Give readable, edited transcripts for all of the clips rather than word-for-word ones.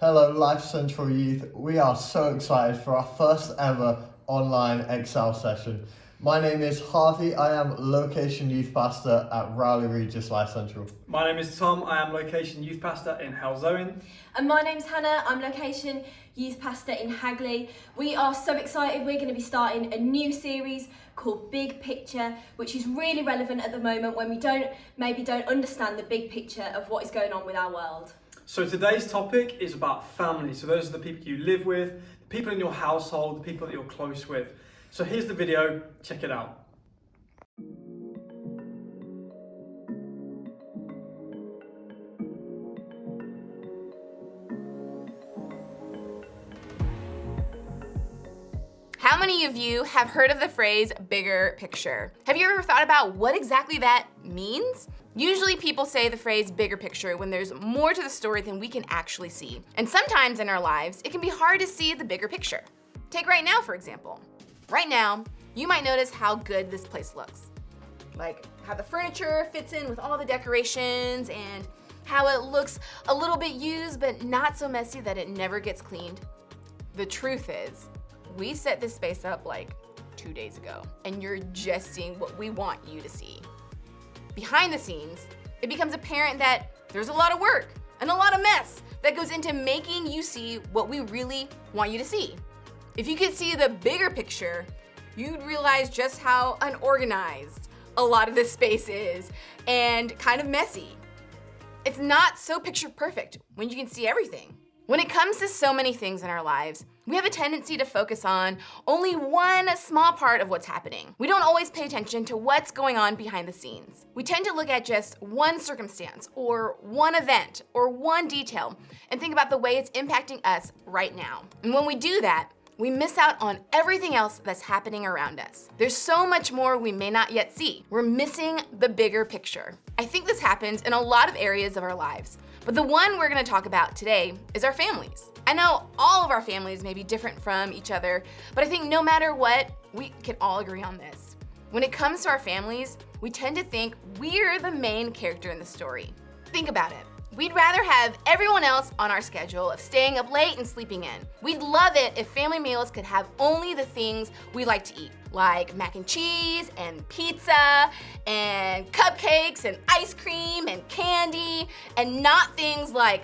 Hello, Life Central Youth. We are so excited for our first ever online Excel session. My name is Harvey. I am Location Youth Pastor at Rowley Regis Life Central. My name is Tom. I am Location Youth Pastor in Helzowen. And my name's Hannah. I'm Location Youth Pastor in Hagley. We are so excited. We're going to be starting a new series called Big Picture, which is really relevant at the moment when we maybe don't understand the big picture of what is going on with our world. So today's topic is about family. So those are the people you live with, the people in your household, the people that you're close with. So here's the video, check it out. How many of you have heard of the phrase bigger picture? Have you ever thought about what exactly that means? Usually people say the phrase bigger picture when there's more to the story than we can actually see. And sometimes in our lives, it can be hard to see the bigger picture. Take right now, for example. Right now, you might notice how good this place looks. Like how the furniture fits in with all the decorations and how it looks a little bit used but not so messy that it never gets cleaned. The truth is, we set this space up like 2 days ago, and you're just seeing what we want you to see. Behind the scenes, it becomes apparent that there's a lot of work and a lot of mess that goes into making you see what we really want you to see. If you could see the bigger picture, you'd realize just how unorganized a lot of this space is and kind of messy. It's not so picture perfect when you can see everything. When it comes to so many things in our lives, we have a tendency to focus on only one small part of what's happening. We don't always pay attention to what's going on behind the scenes. We tend to look at just one circumstance or one event or one detail and think about the way it's impacting us right now. And when we do that, we miss out on everything else that's happening around us. There's so much more we may not yet see. We're missing the bigger picture. I think this happens in a lot of areas of our lives, but the one we're gonna talk about today is our families. I know all of our families may be different from each other, but I think no matter what, we can all agree on this. When it comes to our families, we tend to think we're the main character in the story. Think about it. We'd rather have everyone else on our schedule of staying up late and sleeping in. We'd love it if family meals could have only the things we like to eat, like mac and cheese and pizza and cupcakes and ice cream and candy, and not things like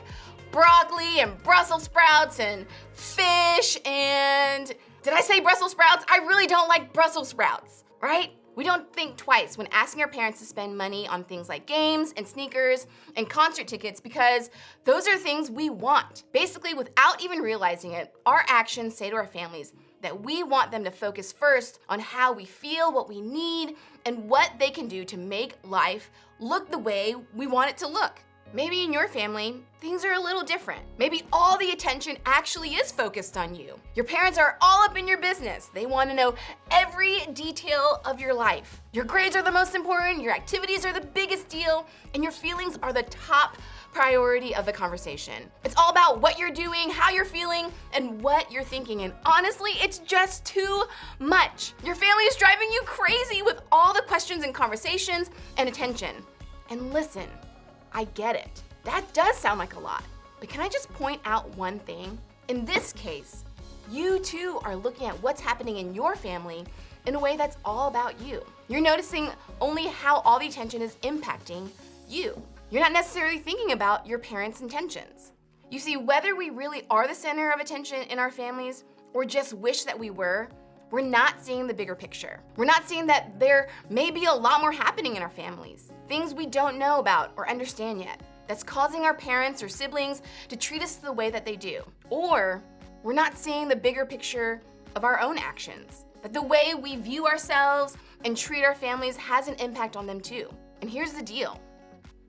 broccoli and Brussels sprouts and fish and, did I say Brussels sprouts? I really don't like Brussels sprouts, right? We don't think twice when asking our parents to spend money on things like games and sneakers and concert tickets because those are things we want. Basically, without even realizing it, our actions say to our families that we want them to focus first on how we feel, what we need, and what they can do to make life look the way we want it to look. Maybe in your family, things are a little different. Maybe all the attention actually is focused on you. Your parents are all up in your business. They want to know every detail of your life. Your grades are the most important, your activities are the biggest deal, and your feelings are the top priority of the conversation. It's all about what you're doing, how you're feeling, and what you're thinking. And honestly, it's just too much. Your family is driving you crazy with all the questions and conversations and attention. And listen, I get it. That does sound like a lot. But can I just point out one thing? In this case, you too are looking at what's happening in your family in a way that's all about you. You're noticing only how all the attention is impacting you. You're not necessarily thinking about your parents' intentions. You see, whether we really are the center of attention in our families or just wish that we were, we're not seeing the bigger picture. We're not seeing that there may be a lot more happening in our families, things we don't know about or understand yet, that's causing our parents or siblings to treat us the way that they do. Or we're not seeing the bigger picture of our own actions, that the way we view ourselves and treat our families has an impact on them too. And here's the deal.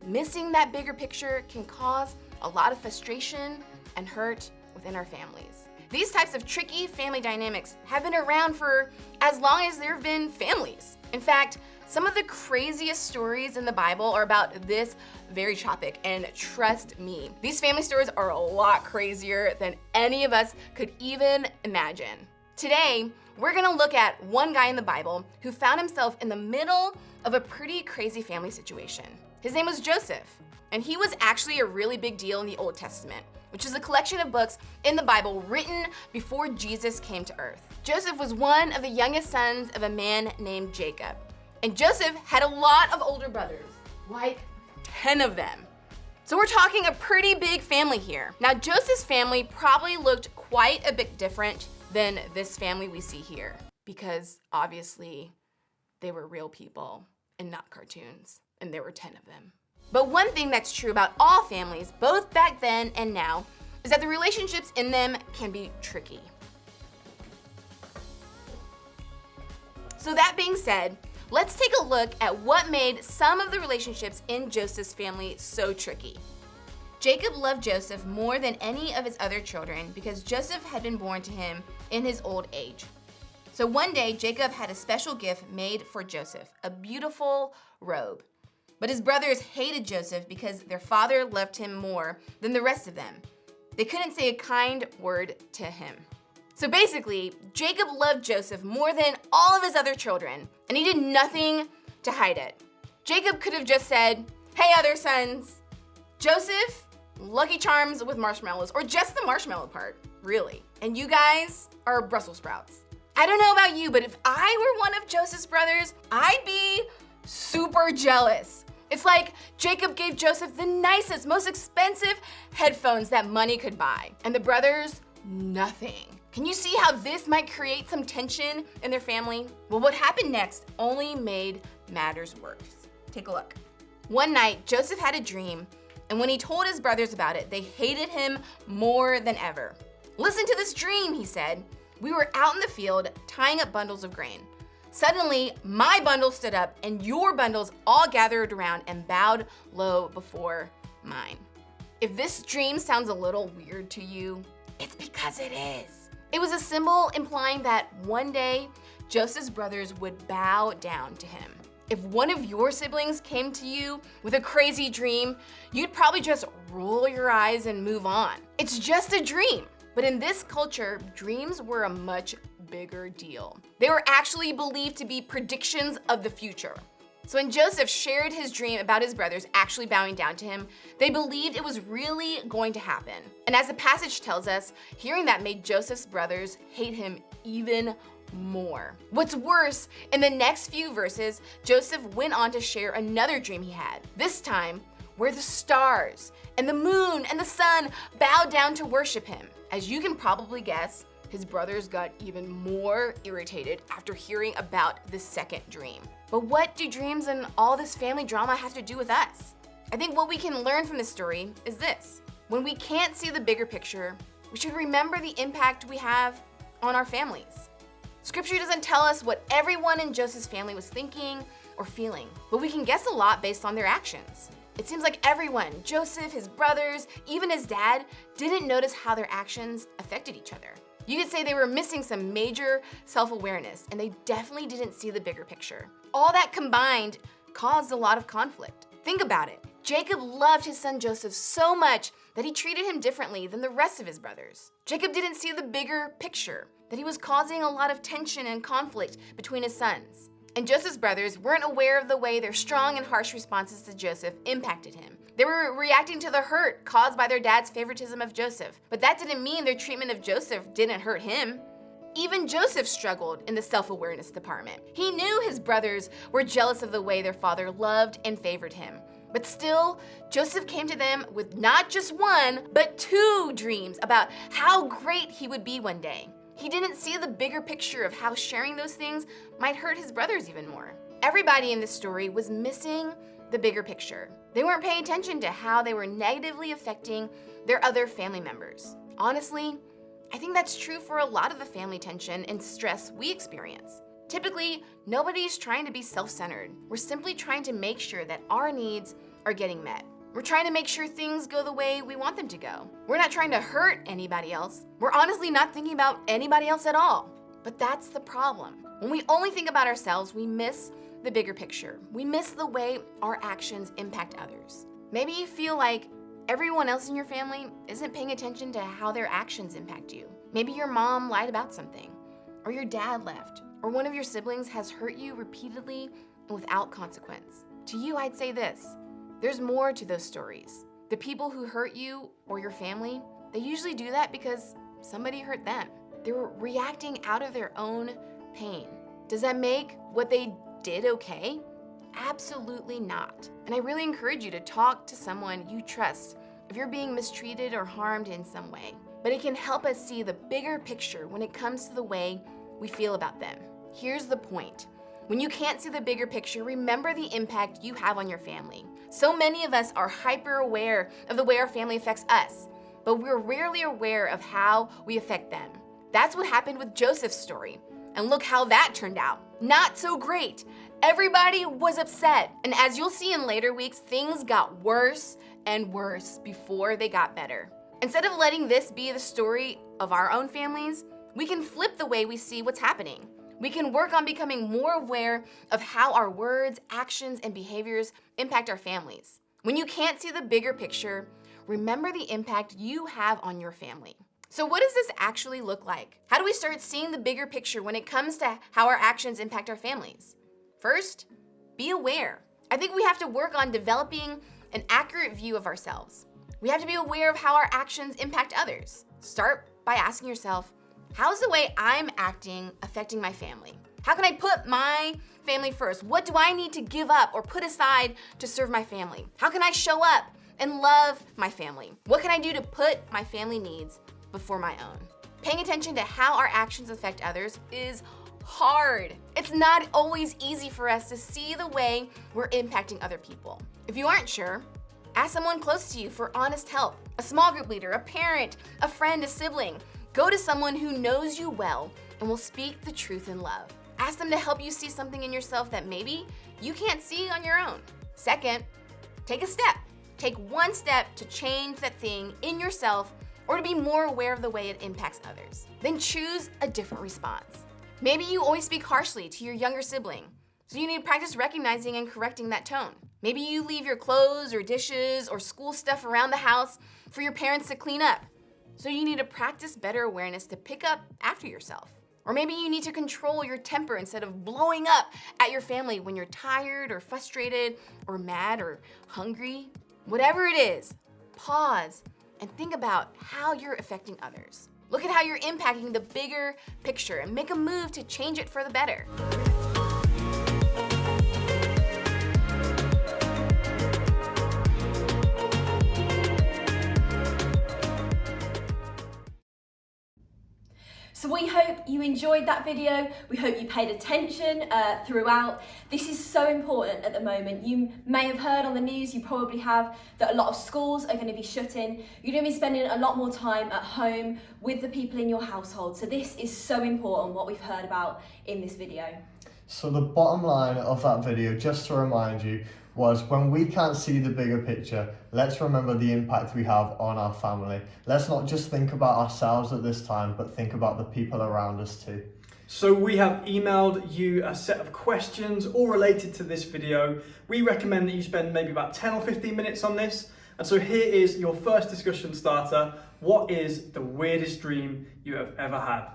Missing that bigger picture can cause a lot of frustration and hurt within our families. These types of tricky family dynamics have been around for as long as there have been families. In fact, some of the craziest stories in the Bible are about this very topic, and trust me, these family stories are a lot crazier than any of us could even imagine. Today, we're gonna look at one guy in the Bible who found himself in the middle of a pretty crazy family situation. His name was Joseph, and he was actually a really big deal in the Old Testament. which is a collection of books in the Bible written before Jesus came to earth. Joseph was one of the youngest sons of a man named Jacob. And Joseph had a lot of older brothers, like 10 of them. So we're talking a pretty big family here. Now, Joseph's family probably looked quite a bit different than this family we see here, because obviously they were real people and not cartoons, and there were 10 of them. But one thing that's true about all families, both back then and now, is that the relationships in them can be tricky. So that being said, let's take a look at what made some of the relationships in Joseph's family so tricky. Jacob loved Joseph more than any of his other children because Joseph had been born to him in his old age. So one day, Jacob had a special gift made for Joseph, a beautiful robe. But his brothers hated Joseph because their father loved him more than the rest of them. They couldn't say a kind word to him. So basically, Jacob loved Joseph more than all of his other children, and he did nothing to hide it. Jacob could have just said, "Hey, other sons, Joseph, Lucky Charms with marshmallows," or just the marshmallow part, really. And you guys are Brussels sprouts. I don't know about you, but if I were one of Joseph's brothers, I'd be super jealous. It's like Jacob gave Joseph the nicest, most expensive headphones that money could buy, and the brothers, nothing. Can you see how this might create some tension in their family? Well, what happened next only made matters worse. Take a look. One night, Joseph had a dream, and when he told his brothers about it, they hated him more than ever. "Listen to this dream," he said. "We were out in the field tying up bundles of grain. Suddenly, my bundle stood up, and your bundles all gathered around and bowed low before mine." If this dream sounds a little weird to you, it's because it is. It was a symbol implying that one day, Joseph's brothers would bow down to him. If one of your siblings came to you with a crazy dream, you'd probably just roll your eyes and move on. It's just a dream. But in this culture, dreams were a much bigger deal. They were actually believed to be predictions of the future. So when Joseph shared his dream about his brothers actually bowing down to him, they believed it was really going to happen. And as the passage tells us, hearing that made Joseph's brothers hate him even more. What's worse, in the next few verses, Joseph went on to share another dream he had. This time, where the stars and the moon and the sun bowed down to worship him. As you can probably guess, his brothers got even more irritated after hearing about this second dream. But what do dreams and all this family drama have to do with us? I think what we can learn from this story is this. When we can't see the bigger picture, we should remember the impact we have on our families. Scripture doesn't tell us what everyone in Joseph's family was thinking or feeling, but we can guess a lot based on their actions. It seems like everyone, Joseph, his brothers, even his dad, didn't notice how their actions affected each other. You could say they were missing some major self-awareness, and they definitely didn't see the bigger picture. All that combined caused a lot of conflict. Think about it. Jacob loved his son Joseph so much that he treated him differently than the rest of his brothers. Jacob didn't see the bigger picture, that he was causing a lot of tension and conflict between his sons. And Joseph's brothers weren't aware of the way their strong and harsh responses to Joseph impacted him. They were reacting to the hurt caused by their dad's favoritism of Joseph, but that didn't mean their treatment of Joseph didn't hurt him. Even Joseph struggled in the self-awareness department. He knew his brothers were jealous of the way their father loved and favored him. But still, Joseph came to them with not just one, but 2 dreams about how great he would be one day. He didn't see the bigger picture of how sharing those things might hurt his brothers even more. Everybody in this story was missing the bigger picture. They weren't paying attention to how they were negatively affecting their other family members. Honestly, I think that's true for a lot of the family tension and stress we experience. Typically, nobody's trying to be self-centered. We're simply trying to make sure that our needs are getting met. We're trying to make sure things go the way we want them to go. We're not trying to hurt anybody else. We're honestly not thinking about anybody else at all. But that's the problem. When we only think about ourselves, we miss the bigger picture. We miss the way our actions impact others. Maybe you feel like everyone else in your family isn't paying attention to how their actions impact you. Maybe your mom lied about something, or your dad left, or one of your siblings has hurt you repeatedly and without consequence. To you, I'd say this: there's more to those stories. The people who hurt you or your family they usually do that because somebody hurt them. They're reacting out of their own pain. Does that make what they did okay? Absolutely not. And I really encourage you to talk to someone you trust if you're being mistreated or harmed in some way. But it can help us see the bigger picture when it comes to the way we feel about them. Here's the point. When you can't see the bigger picture, remember the impact you have on your family. So many of us are hyper aware of the way our family affects us, but we're rarely aware of how we affect them. That's what happened with Joseph's story. And look how that turned out. Not so great. Everybody was upset. And as you'll see in later weeks, things got worse and worse before they got better. Instead of letting this be the story of our own families, we can flip the way we see what's happening. We can work on becoming more aware of how our words, actions, and behaviors impact our families. When you can't see the bigger picture, remember the impact you have on your family. So what does this actually look like? How do we start seeing the bigger picture when it comes to how our actions impact our families? First, be aware. I think we have to work on developing an accurate view of ourselves. We have to be aware of how our actions impact others. Start by asking yourself, how's the way I'm acting affecting my family? How can I put my family first? What do I need to give up or put aside to serve my family? How can I show up and love my family? What can I do to put my family needs before my own? Paying attention to how our actions affect others is hard. It's not always easy for us to see the way we're impacting other people. If you aren't sure, ask someone close to you for honest help. A small group leader, a parent, a friend, a sibling. Go to someone who knows you well and will speak the truth in love. Ask them to help you see something in yourself that maybe you can't see on your own. Second, take a step. Take one step to change that thing in yourself or to be more aware of the way it impacts others. Then choose a different response. Maybe you always speak harshly to your younger sibling, so you need to practice recognizing and correcting that tone. Maybe you leave your clothes or dishes or school stuff around the house for your parents to clean up, so you need to practice better awareness to pick up after yourself. Or maybe you need to control your temper instead of blowing up at your family when you're tired or frustrated or mad or hungry. Whatever it is, pause and think about how you're affecting others. Look at how you're impacting the bigger picture and make a move to change it for the better. So we hope you enjoyed that video. We hope you paid attention throughout. This is so important at the moment. You may have heard on the news, you probably have, that a lot of schools are going to be shutting. You're going to be spending a lot more time at home with the people in your household. So this is so important, what we've heard about in this video. So the bottom line of that video, just to remind you, was when we can't see the bigger picture, let's remember the impact we have on our family. Let's not just think about ourselves at this time, but think about the people around us too. So we have emailed you a set of questions all related to this video. We recommend that you spend maybe about 10 or 15 minutes on this. And so here is your first discussion starter. What is the weirdest dream you have ever had?